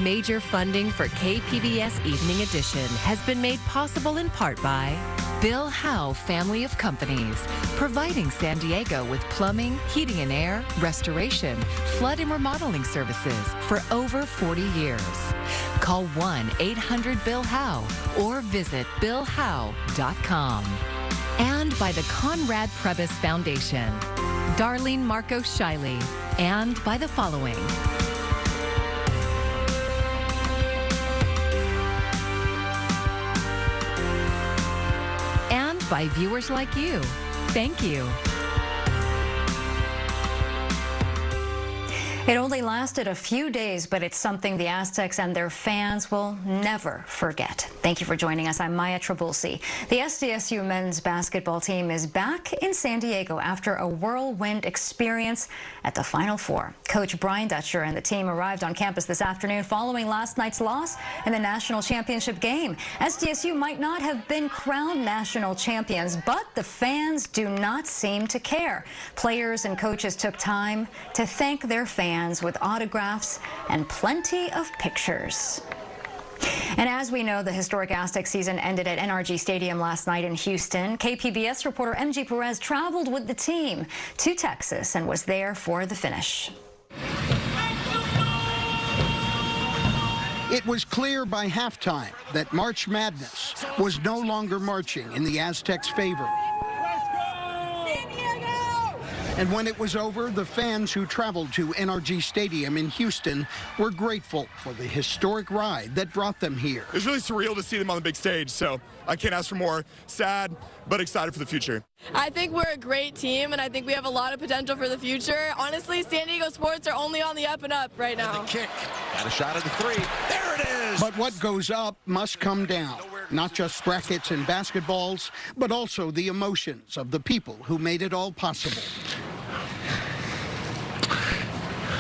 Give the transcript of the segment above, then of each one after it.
Major funding for KPBS Evening Edition has been made possible in part by Bill Howe Family of Companies, providing San Diego with plumbing, heating and air, restoration, flood and remodeling services for over 40 years. Call 1-800-BILL-HOWE or visit billhowe.com. And by the Conrad Prebys Foundation, Darlene Marcos Shiley, and by the following. And by viewers like you. Thank you. It only lasted a few days, but it's something the Aztecs and their fans will never forget. Thank you for joining us. I'm Maya Trabulsi. The SDSU men's basketball team is back in San Diego after a whirlwind experience at the Final Four. Coach Brian Dutcher and the team arrived on campus this afternoon following last night's loss in the national championship game. SDSU might not have been crowned national champions, but the fans do not seem to care. Players and coaches took time to thank their fans with autographs and plenty of pictures. And as we know, the historic Aztec season ended at NRG Stadium last night in Houston. KPBS reporter MG Perez traveled with the team to Texas and was there for the finish. It was clear by halftime that March Madness was no longer marching in the Aztecs' favor. And when it was over, the fans who traveled to NRG Stadium in Houston were grateful for the historic ride that brought them here. It was really surreal to see them on the big stage, so I can't ask for more. Sad, but excited for the future. I think we're a great team, and I think we have a lot of potential for the future. Honestly, San Diego sports are only on the up and up right now. And the kick, got a shot at the three. There it is! But what goes up must come down. Not just brackets and basketballs, but also the emotions of the people who made it all possible.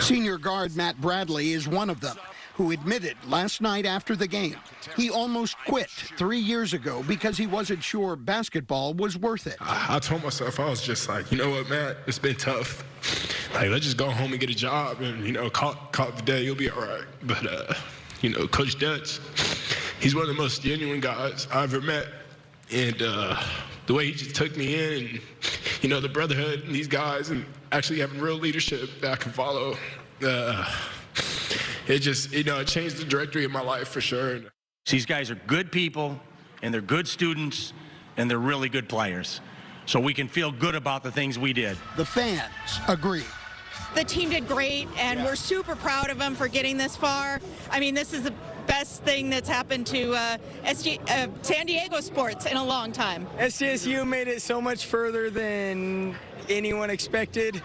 Senior guard Matt Bradley is one of them, who admitted last night after the game he almost quit 3 years ago because he wasn't sure basketball was worth it. I told myself, I was just like, you know what, Matt, it's been tough. Like, let's just go home and get a job and, you know, call it the day, you'll be all right. But, you know, Coach Dutch, he's one of the most genuine guys I've ever met. And the way he just took me in, and, you know, the brotherhood and these guys and actually having real leadership that I can follow, it just, you know, it changed the trajectory of my life for sure. These guys are good people, and they're good students, and they're really good players. So we can feel good about the things we did. The fans agree. The team did great, and we're super proud of them for getting this far. I mean, this is the best thing that's happened to San Diego sports in a long time. SDSU made it so much further than anyone expected.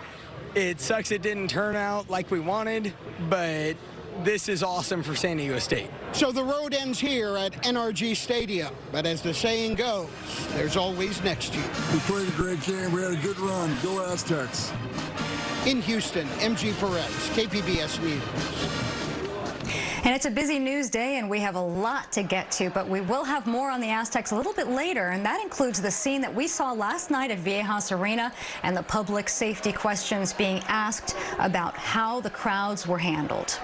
It sucks it didn't turn out like we wanted, but this is awesome for San Diego State. So the road ends here at NRG Stadium, but as the saying goes, there's always next year. We played a great game. We had a good run. Go Aztecs. In Houston, MG Perez, KPBS News. And it's a busy news day, and we have a lot to get to, but we will have more on the Aztecs a little bit later, and that includes the scene that we saw last night at Viejas Arena and the public safety questions being asked about how the crowds were handled.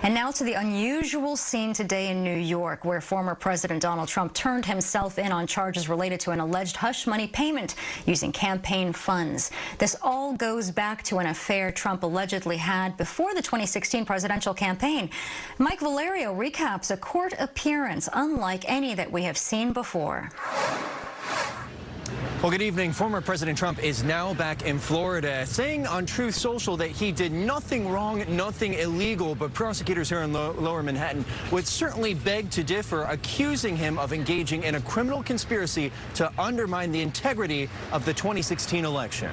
And now to the unusual scene today in New York, where former President Donald Trump turned himself in on charges related to an alleged hush money payment using campaign funds. This all goes back to an affair Trump allegedly had before the 2016 presidential campaign. Mike Valerio recaps a court appearance unlike any that we have seen before. Well, good evening. Former President Trump is now back in Florida, saying on Truth Social that he did nothing wrong, nothing illegal, but prosecutors here in Lower Manhattan would certainly beg to differ, accusing him of engaging in a criminal conspiracy to undermine the integrity of the 2016 election.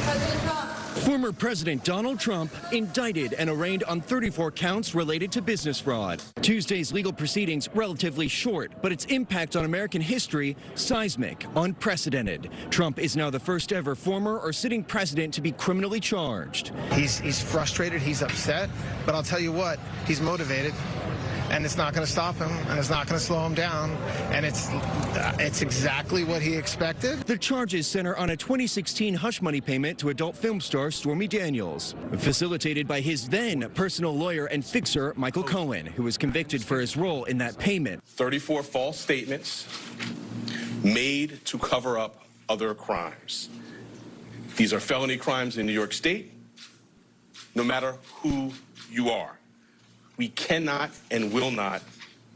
President Trump. Former President Donald Trump indicted and arraigned on 34 counts related to business fraud. Tuesday's legal proceedings relatively short, but its impact on American history seismic, unprecedented. Trump is now the first ever former or sitting president to be criminally charged. He's frustrated, he's upset, but I'll tell you what, he's motivated. and it's not going to stop him, and it's not going to slow him down, and it's exactly what he expected. The charges center on a 2016 hush money payment to adult film star Stormy Daniels, facilitated by his then personal lawyer and fixer, Michael Cohen, who was convicted for his role in that payment. 34 false statements made to cover up other crimes. These are felony crimes in New York State, no matter who you are. We cannot and will not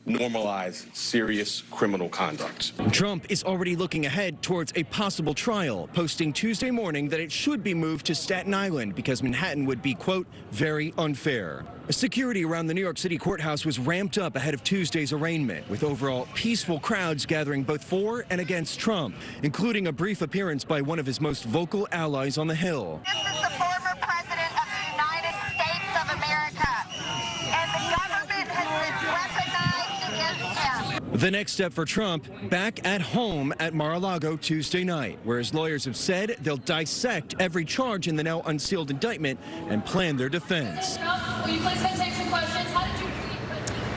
normalize serious criminal conduct. Trump is already looking ahead towards a possible trial, posting Tuesday morning that it should be moved to Staten Island because Manhattan would be, quote, very unfair. Security around the New York City courthouse was ramped up ahead of Tuesday's arraignment, with overall peaceful crowds gathering both for and against Trump, including a brief appearance by one of his most vocal allies on the Hill. This is the former president of the United States of America, and the government has been weaponized against him. The next step for Trump, back at home at Mar-a-Lago Tuesday night, where his lawyers have said they'll dissect every charge in the now unsealed indictment and plan their defense. Will you please take some questions? How did you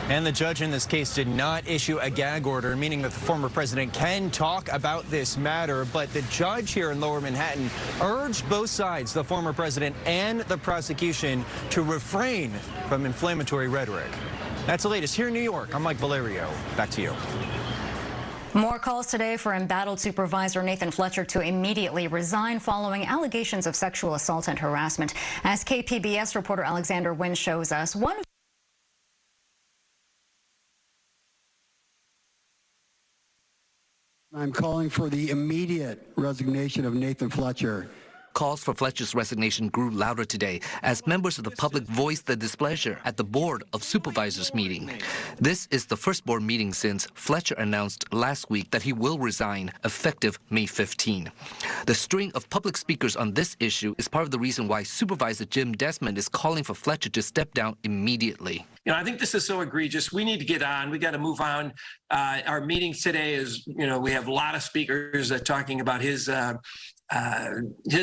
And the judge in this case did not issue a gag order, meaning that the former president can talk about this matter. But the judge here in Lower Manhattan urged both sides, the former president and the prosecution, to refrain from inflammatory rhetoric. That's the latest here in New York. I'm Mike Valerio. Back to you. More calls today for embattled Supervisor Nathan Fletcher to immediately resign following allegations of sexual assault and harassment. As KPBS reporter Alexander Wynn shows us, I'm calling for the immediate resignation of Nathan Fletcher. Calls for Fletcher's resignation grew louder today as members of the public voiced their displeasure at the Board of Supervisors meeting. This is the first board meeting since Fletcher announced last week that he will resign effective May 15. The string of public speakers on this issue is part of the reason why Supervisor Jim Desmond is calling for Fletcher to step down immediately. You know, I think this is so egregious. We need to get on. We got to move on. Our meeting today is, you know, we have a lot of speakers talking about his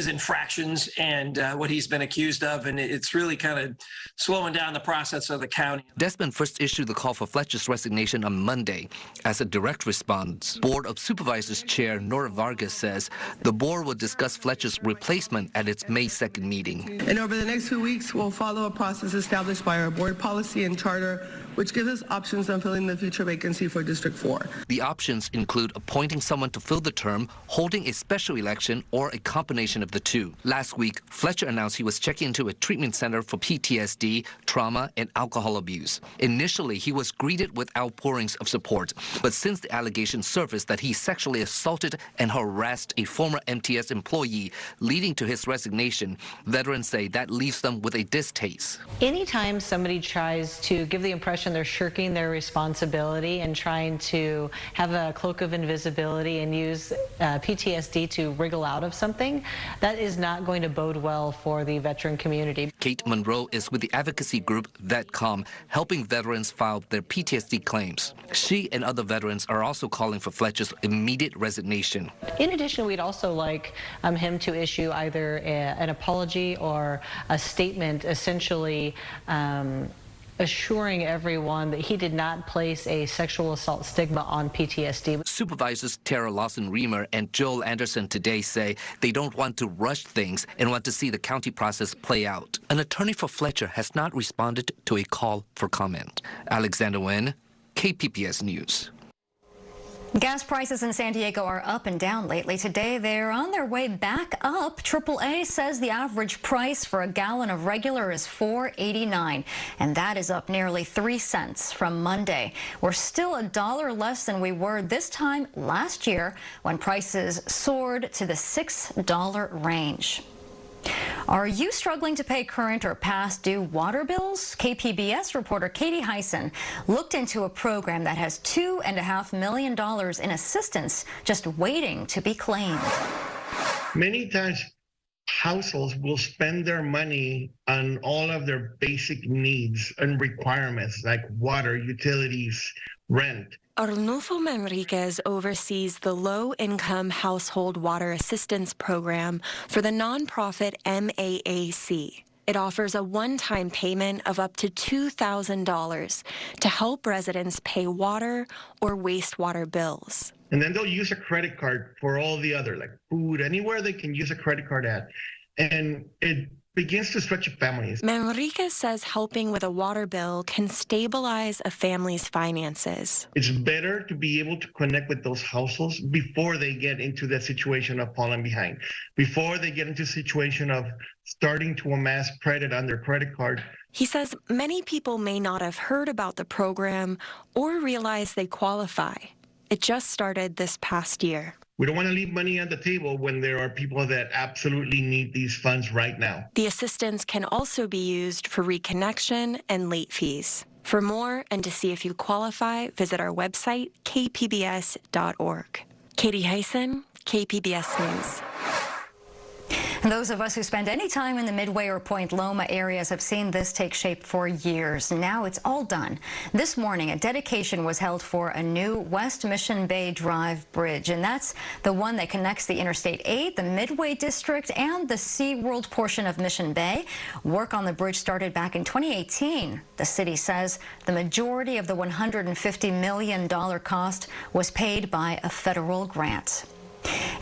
infractions and what he's been accused of, and it's really kind of slowing down the process of the county. Desmond first issued the call for Fletcher's resignation on Monday. As a direct response, Board of Supervisors Chair Nora Vargas says the board will discuss Fletcher's replacement at its May 2nd meeting. And over the next 2 weeks, we'll follow a process established by our board policy and charter, which gives us options on filling the future vacancy for District 4. The options include appointing someone to fill the term, holding a special election, or a combination of the two. Last week, Fletcher announced he was checking into a treatment center for PTSD, trauma, and alcohol abuse. Initially, he was greeted with outpourings of support, but since the allegation surfaced that he sexually assaulted and harassed a former MTS employee, leading to his resignation, veterans say that leaves them with a distaste. Anytime somebody tries to give the impression they're shirking their responsibility and trying to have a cloak of invisibility and use PTSD to wriggle out of something, that is not going to bode well for the veteran community. Kate Monroe is with the advocacy group VetCom, helping veterans file their PTSD claims. She and other veterans are also calling for Fletcher's immediate resignation. In addition, we'd also like him to issue either an apology or a statement essentially assuring everyone that he did not place a sexual assault stigma on PTSD. Supervisors Tara Lawson-Remer and Joel Anderson today say they don't want to rush things and want to see the county process play out. An attorney for Fletcher has not responded to a call for comment. Alexander Nguyen, KPBS News. Gas prices in San Diego are up and down lately. Today, they're on their way back up. AAA says the average price for a gallon of regular is $4.89, and that is up nearly 3 cents from Monday. We're still $1 less than we were this time last year when prices soared to the $6 range. Are you struggling to pay current or past due water bills? KPBS reporter Katie Hyson looked into a program that has $2.5 million in assistance just waiting to be claimed. Many times households will spend their money on all of their basic needs and requirements like water, utilities, rent. Arnulfo Manriquez oversees the Low-Income Household Water Assistance Program for the nonprofit MAAC. It offers a one-time payment of up to $2,000 to help residents pay water or wastewater bills. And then they'll use a credit card for all the other, like food, anywhere they can use a credit card at. And it begins to stretch families. Manriquez says helping with a water bill can stabilize a family's finances. It's better to be able to connect with those households before they get into that situation of falling behind, before they get into a situation of starting to amass credit on their credit card. He says many people may not have heard about the program or realize they qualify. It just started this past year. We don't want to leave money on the table when there are people that absolutely need these funds right now. The assistance can also be used for reconnection and late fees. For more and to see if you qualify, visit our website, kpbs.org. Katie Hyson, KPBS News. And those of us who spend any time in the Midway or Point Loma areas have seen this take shape for years. Now it's all done. This morning, a dedication was held for a new West Mission Bay Drive bridge, and that's the one that connects the Interstate 8, the Midway District, and the SeaWorld portion of Mission Bay. Work on the bridge started back in 2018. The city says the majority of the $150 million cost was paid by a federal grant.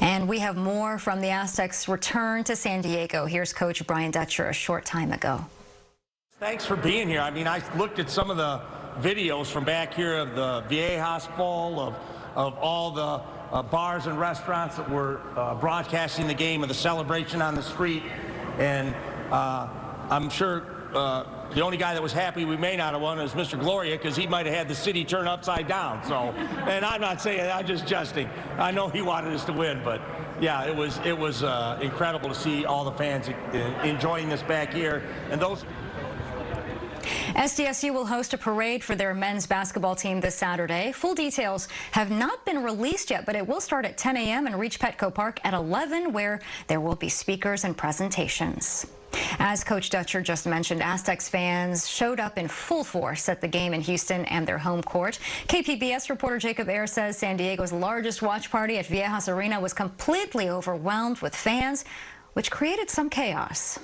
And we have more from the Aztecs' return to San Diego. Here's Coach Brian Dutcher a short time ago. Thanks for being here. I mean, I looked at some of the videos from back here of the Viejas Bowl, of all the bars and restaurants that were broadcasting the game, of the celebration on the street. And I'm sure the only guy that was happy we may not have won is Mr. Gloria, because he might have had the city turn upside down. So, and I'm not saying that, I'm just jesting. I know he wanted us to win, but yeah, it was incredible to see all the fans enjoying this back here. And those. SDSU will host a parade for their men's basketball team this Saturday. Full details have not been released yet, but it will start at 10 a.m. and reach Petco Park at 11, where there will be speakers and presentations. As Coach Dutcher just mentioned, Aztecs fans showed up in full force at the game in Houston and their home court. KPBS reporter Jacob Ayer says San Diego's largest watch party at Viejas Arena was completely overwhelmed with fans, which created some chaos.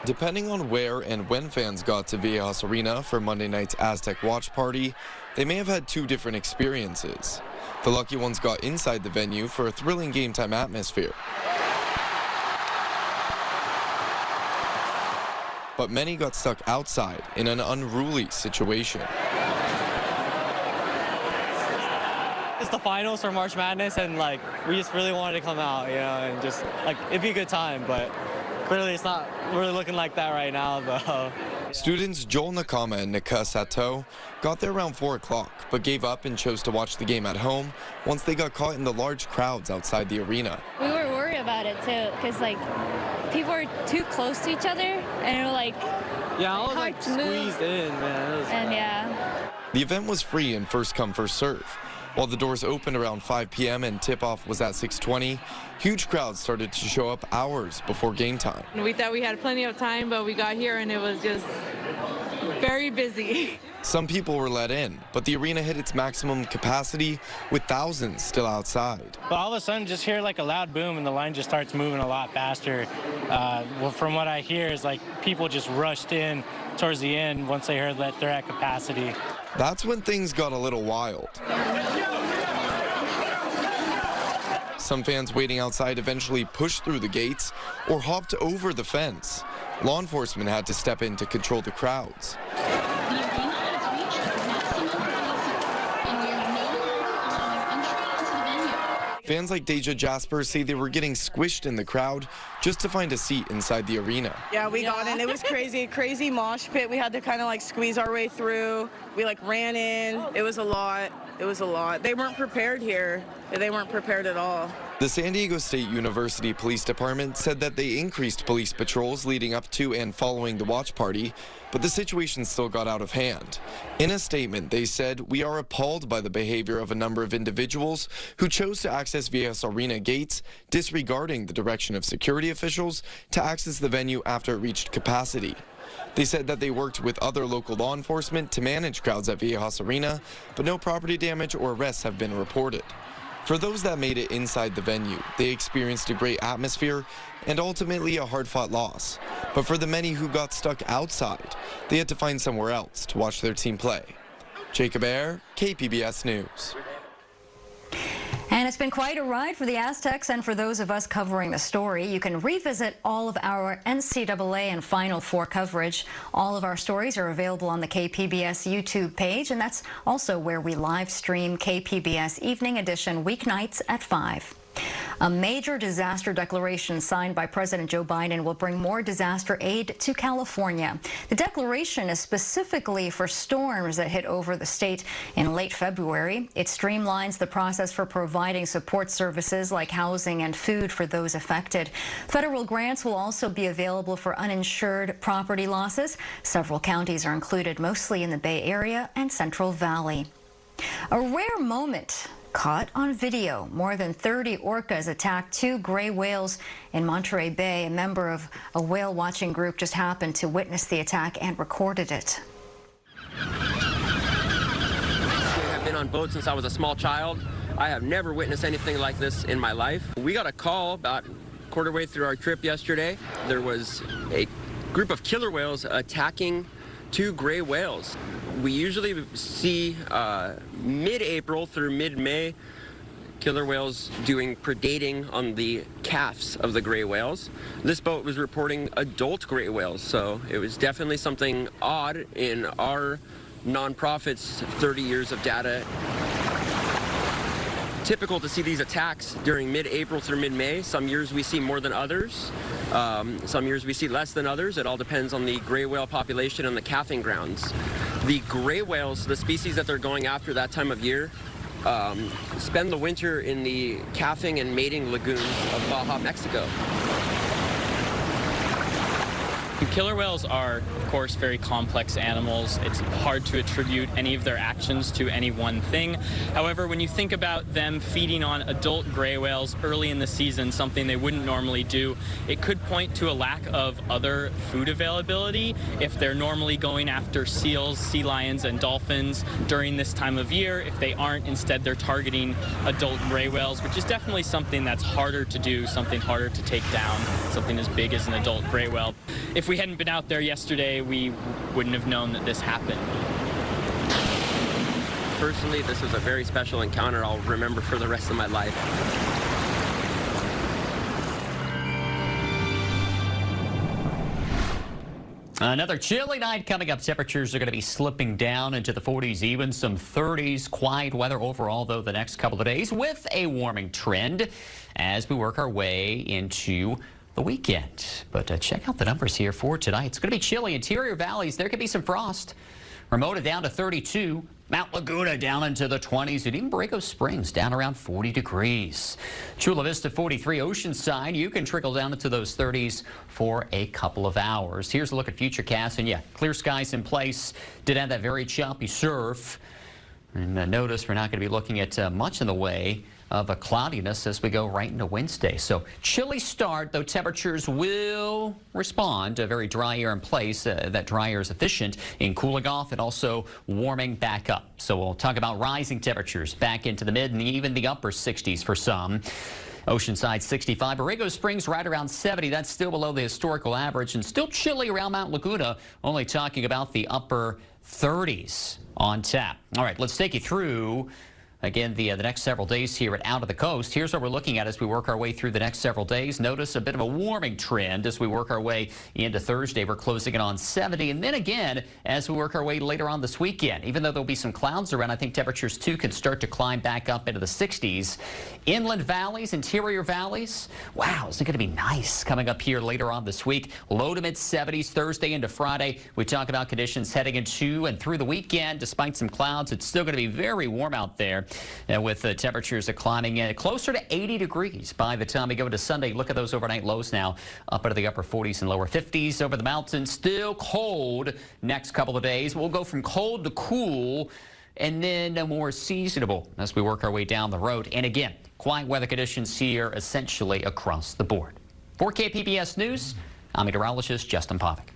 Depending on where and when fans got to Viejas Arena for Monday night's Aztec watch party, they may have had two different experiences. The lucky ones got inside the venue for a thrilling game time atmosphere. But many got stuck outside in an unruly situation. It's the finals for March Madness, and we just really wanted to come out, and just it'd be a good time, but clearly it's not really looking like that right now, though. Students Joel Nakama and Nika Sato got there around 4 o'clock, but gave up and chose to watch the game at home once they got caught in the large crowds outside the arena. We were worried about it too, because people are too close to each other, and it was yeah, I was squeezed in, man. And yeah. The event was free and first come, first serve. While the doors opened around 5 p.m. and tip-off was at 6:20, huge crowds started to show up hours before game time. We thought we had plenty of time, but we got here and it was just very busy. Some people were let in, but the arena hit its maximum capacity with thousands still outside. But all of a sudden, just hear a loud boom and the line just starts moving a lot faster. From what I hear is people just rushed in towards the end once they heard that they're at capacity. That's when things got a little wild. Some fans waiting outside eventually pushed through the gates or hopped over the fence. Law enforcement had to step in to control the crowds. Fans like Deja Jasper say they were getting squished in the crowd just to find a seat inside the arena. Yeah, we got in. It was crazy mosh pit. We had to kind of squeeze our way through. We ran in. It was a lot. They weren't prepared here. They weren't prepared at all. The San Diego State University Police Department said that they increased police patrols leading up to and following the watch party, but the situation still got out of hand. In a statement, they said, "We are appalled by the behavior of a number of individuals who chose to access Viejas Arena gates, disregarding the direction of security officials to access the venue after it reached capacity." They said that they worked with other local law enforcement to manage crowds at Viejas Arena, but no property damage or arrests have been reported. For those that made it inside the venue, they experienced a great atmosphere and ultimately a hard-fought loss. But for the many who got stuck outside, they had to find somewhere else to watch their team play. Jacob Ayer, KPBS News. And it's been quite a ride for the Aztecs and for those of us covering the story. You can revisit all of our NCAA and Final Four coverage. All of our stories are available on the KPBS YouTube page, and that's also where we live stream KPBS Evening Edition weeknights at 5. A major disaster declaration signed by President Joe Biden will bring more disaster aid to California. The declaration is specifically for storms that hit over the state in late February. It streamlines the process for providing support services like housing and food for those affected. Federal grants will also be available for uninsured property losses. Several counties are included, mostly in the Bay Area and Central Valley. A rare moment caught on video. More than 30 orcas attacked 2 gray whales in Monterey Bay. A member of a whale watching group just happened to witness the attack and recorded it. I've been on boats since I was a small child. I have never witnessed anything like this in my life. We got a call about quarter way through our trip yesterday. There was a group of killer whales attacking 2 gray whales. We usually see mid-April through mid-May killer whales doing predating on the calves of the gray whales. This boat was reporting adult gray whales, so it was definitely something odd in our nonprofit's 30 years of data. Typical to see these attacks during mid-April through mid-May. Some years we see more than others. Some years we see less than others. It all depends on the gray whale population and the calving grounds. The gray whales, the species that they're going after that time of year, spend the winter in the calving and mating lagoons of Baja, Mexico. Killer whales are, of course, very complex animals. It's hard to attribute any of their actions to any one thing. However, when you think about them feeding on adult gray whales early in the season, something they wouldn't normally do, it could point to a lack of other food availability. If they're normally going after seals, sea lions, and dolphins during this time of year, if they aren't, instead they're targeting adult gray whales, which is definitely something that's harder to do, something harder to take down, something as big as an adult gray whale. If we hadn't been out there yesterday, we wouldn't have known that this happened. Personally, this was a very special encounter I'll remember for the rest of my life. Another chilly night coming up. Temperatures are going to be slipping down into the 40s, even some 30s. Quiet weather overall, though, the next couple of days with a warming trend as we work our way into the weekend. But check out the numbers here for tonight. It's going to be chilly. Interior valleys, there could be some frost. Ramona down to 32. Mount Laguna down into the 20s, and even Borrego Springs down around 40 degrees. Chula Vista 43, Oceanside, you can trickle down into those 30s for a couple of hours. Here's a look at Futurecast, and yeah, clear skies in place. Did have that very choppy surf. And notice we're not going to be looking at much in the way of a cloudiness as we go right into Wednesday. So chilly start, though temperatures will respond to very dry air in place. That dry air is efficient in cooling off and also warming back up. So we'll talk about rising temperatures back into the mid and even the upper 60s for some. Oceanside 65, Borrego Springs right around 70. That's still below the historical average and still chilly around Mount Laguna, only talking about the upper 30s on tap. All right, let's take you through again, the next several days here at Out of the Coast. Here's what we're looking at as we work our way through the next several days. Notice a bit of a warming trend as we work our way into Thursday. We're closing in on 70. And then again, as we work our way later on this weekend, even though there'll be some clouds around, I think temperatures too can start to climb back up into the 60s. Inland valleys, interior valleys. Wow, isn't it going to be nice coming up here later on this week? Low to mid 70s Thursday into Friday. We talk about conditions heading into and through the weekend. Despite some clouds, it's still going to be very warm out there. With the temperatures climbing in closer to 80 degrees by the time we go to Sunday. Look at those overnight lows now up into the upper 40s and lower 50s over the mountains. Still cold next couple of days. We'll go from cold to cool and then more seasonable as we work our way down the road. And again, quiet weather conditions here essentially across the board. For KPBS News, I'm meteorologist Justin Pavic.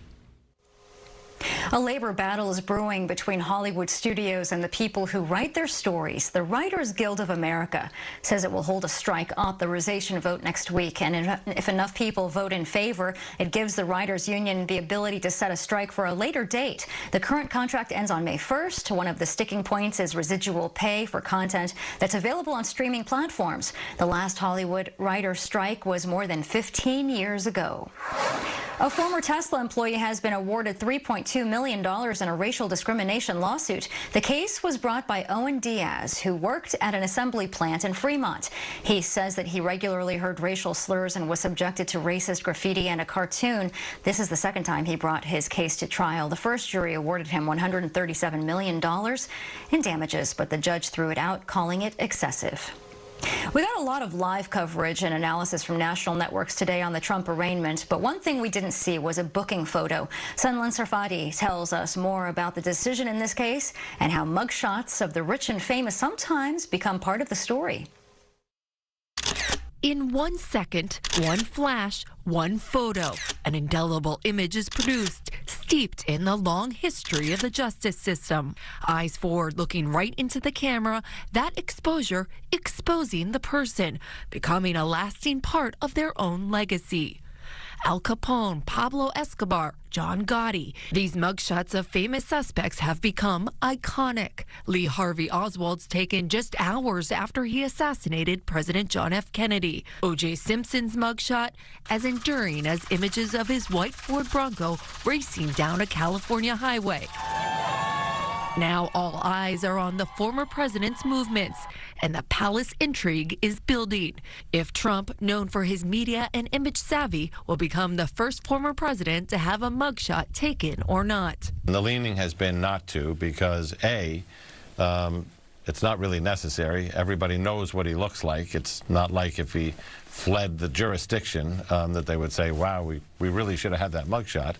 A labor battle is brewing between Hollywood studios and the people who write their stories. The Writers Guild of America says it will hold a strike authorization vote next week, and if enough people vote in favor, it gives the writers union the ability to set a strike for a later date. The current contract ends on May 1st. One of the sticking points is residual pay for content that's available on streaming platforms. The last Hollywood writers' strike was more than 15 years ago. A former Tesla employee has been awarded $3.2 million in a racial discrimination lawsuit. The case was brought by Owen Diaz, who worked at an assembly plant in Fremont. He says that he regularly heard racial slurs and was subjected to racist graffiti and a cartoon. This is the second time he brought his case to trial. The first jury awarded him $137 million in damages, but the judge threw it out, calling it excessive. We got a lot of live coverage and analysis from national networks today on the Trump arraignment, but one thing we didn't see was a booking photo. Sunlan Sarfati tells us more about the decision in this case and how mugshots of the rich and famous sometimes become part of the story. In 1 second, one flash, one photo, an indelible image is produced, steeped in the long history of the justice system. Eyes forward, looking right into the camera, that exposure exposing the person, becoming a lasting part of their own legacy. Al Capone, Pablo Escobar, John Gotti. These mugshots of famous suspects have become iconic. Lee Harvey Oswald's taken just hours after he assassinated President John F. Kennedy. O.J. Simpson's mugshot as enduring as images of his white Ford Bronco racing down a California highway. Now all eyes are on the former president's movements, and the palace intrigue is building. If Trump, known for his media and image savvy, will become the first former president to have a mugshot taken or not. The leaning has been not to because, A, it's not really necessary. Everybody knows what he looks like. It's not like if he fled the jurisdiction that they would say, wow, we really should have had that mugshot.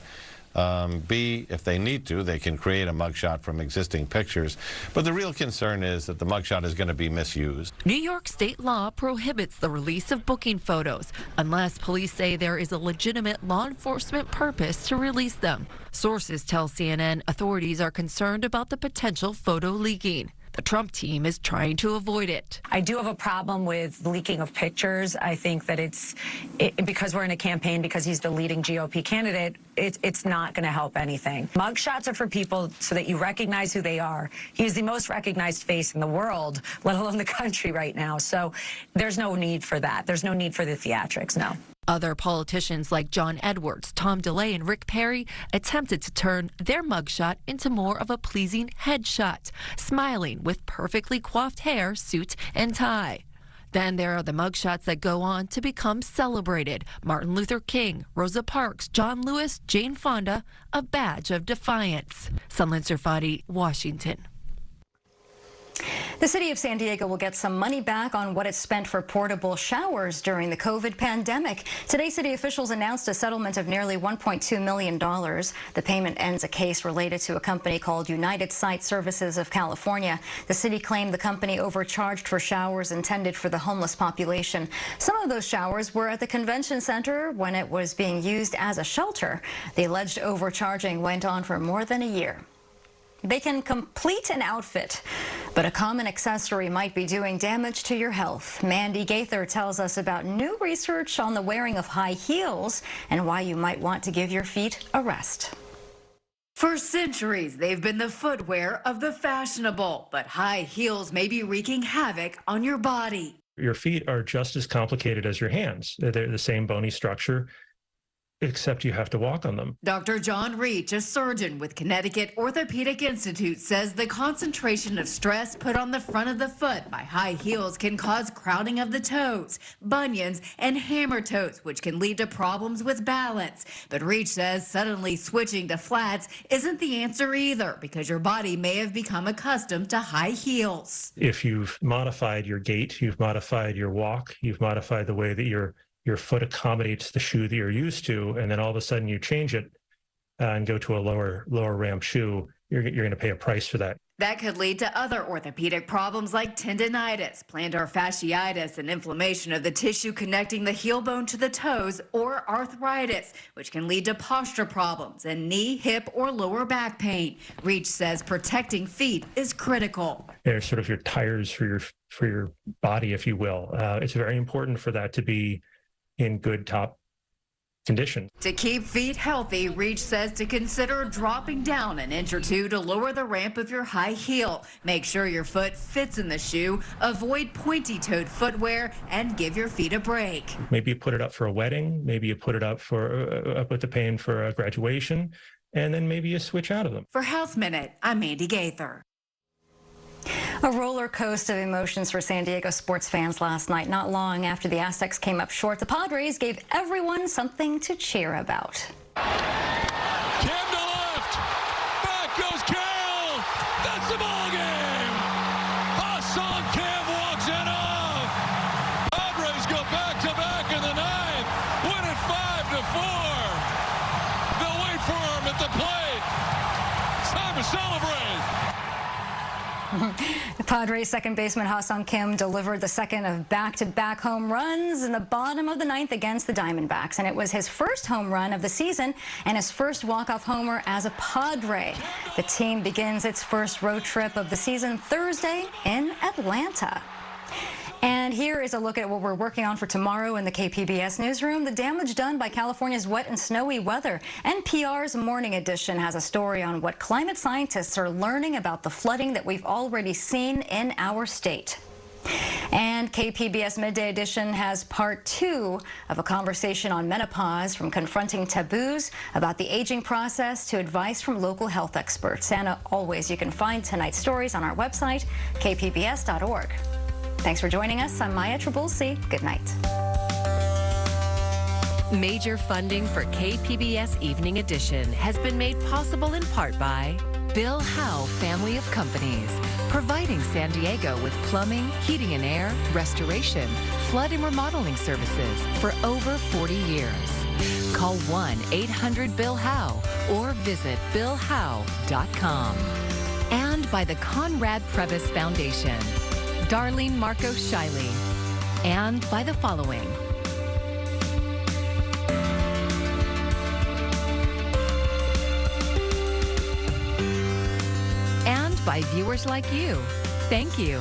B, if they need to, they can create a mugshot from existing pictures. But the real concern is that the mugshot is going to be misused. New York state law prohibits the release of booking photos unless police say there is a legitimate law enforcement purpose to release them. Sources tell CNN authorities are concerned about the potential photo leaking. The Trump team is trying to avoid it. I do have a problem with leaking of pictures. I think that because we're in a campaign, because he's the leading GOP candidate, it's not going to help anything. Mugshots are for people so that you recognize who they are. He's the most recognized face in the world, let alone the country right now. So there's no need for that. There's no need for the theatrics, no. Other politicians like John Edwards, Tom DeLay, and Rick Perry attempted to turn their mugshot into more of a pleasing headshot, smiling with perfectly coiffed hair, suit, and tie. Then there are the mugshots that go on to become celebrated. Martin Luther King, Rosa Parks, John Lewis, Jane Fonda, a badge of defiance. Sunlan Sarfati, Washington. The city of San Diego will get some money back on what it spent for portable showers during the COVID pandemic. Today, city officials announced a settlement of nearly $1.2 million. The payment ends a case related to a company called United Site Services of California. The city claimed the company overcharged for showers intended for the homeless population. Some of those showers were at the convention center when it was being used as a shelter. The alleged overcharging went on for more than a year. They can complete an outfit, but a common accessory might be doing damage to your health. Mandy Gaither tells us about new research on the wearing of high heels and why you might want to give your feet a rest. For centuries, they've been the footwear of the fashionable, but high heels may be wreaking havoc on your body. Your feet are just as complicated as your hands. They're the same bony structure, except you have to walk on them. Dr. John Reach, a surgeon with Connecticut Orthopedic Institute, says the concentration of stress put on the front of the foot by high heels can cause crowding of the toes, bunions, and hammer toes, which can lead to problems with balance. But Reach says suddenly switching to flats isn't the answer either, because your body may have become accustomed to high heels. If you've modified your gait, you've modified your walk, you've modified the way that your foot accommodates the shoe that you're used to, and then all of a sudden you change it and go to a lower ramp shoe, you're going to pay a price for that. That could lead to other orthopedic problems like tendinitis, plantar fasciitis, and inflammation of the tissue connecting the heel bone to the toes, or arthritis, which can lead to posture problems and knee, hip, or lower back pain. Reach says protecting feet is critical. They're sort of your tires for your body, if you will. It's very important for that to be in good top condition. To keep feet healthy, Reach says to consider dropping down an inch or two to lower the ramp of your high heel. Make sure your foot fits in the shoe, avoid pointy-toed footwear, and give your feet a break. Maybe you put it up for a wedding, maybe you put it up with the pain for a graduation, and then maybe you switch out of them. For Health Minute, I'm Mandy Gaither. A roller coaster of emotions for San Diego sports fans last night. Not long after the Aztecs came up short, the Padres gave everyone something to cheer about. Cam to left. Back goes Carroll. That's the ball game. Hassan Cam walks it off. Padres go back-to-back in the ninth. Win it 5-4. They'll wait for him at the plate. It's time to celebrate. The Padres second baseman Hassan Kim delivered the second of back-to-back home runs in the bottom of the ninth against the Diamondbacks, and it was his first home run of the season and his first walk-off homer as a Padre. The team begins its first road trip of the season Thursday in Atlanta. And here is a look at what we're working on for tomorrow in the KPBS newsroom. The damage done by California's wet and snowy weather. NPR's Morning Edition has a story on what climate scientists are learning about the flooding that we've already seen in our state. And KPBS Midday Edition has part 2 of a conversation on menopause, from confronting taboos about the aging process to advice from local health experts. And always, you can find tonight's stories on our website, kpbs.org. Thanks for joining us. I'm Maya Trabulsi. Good night. Major funding for KPBS Evening Edition has been made possible in part by Bill Howe Family of Companies, providing San Diego with plumbing, heating and air, restoration, flood and remodeling services for over 40 years. Call 1-800-BILL-HOWE or visit billhowe.com. And by the Conrad Previs Foundation, Darlene Marco Shiley, and by the following. And by viewers like you. Thank you.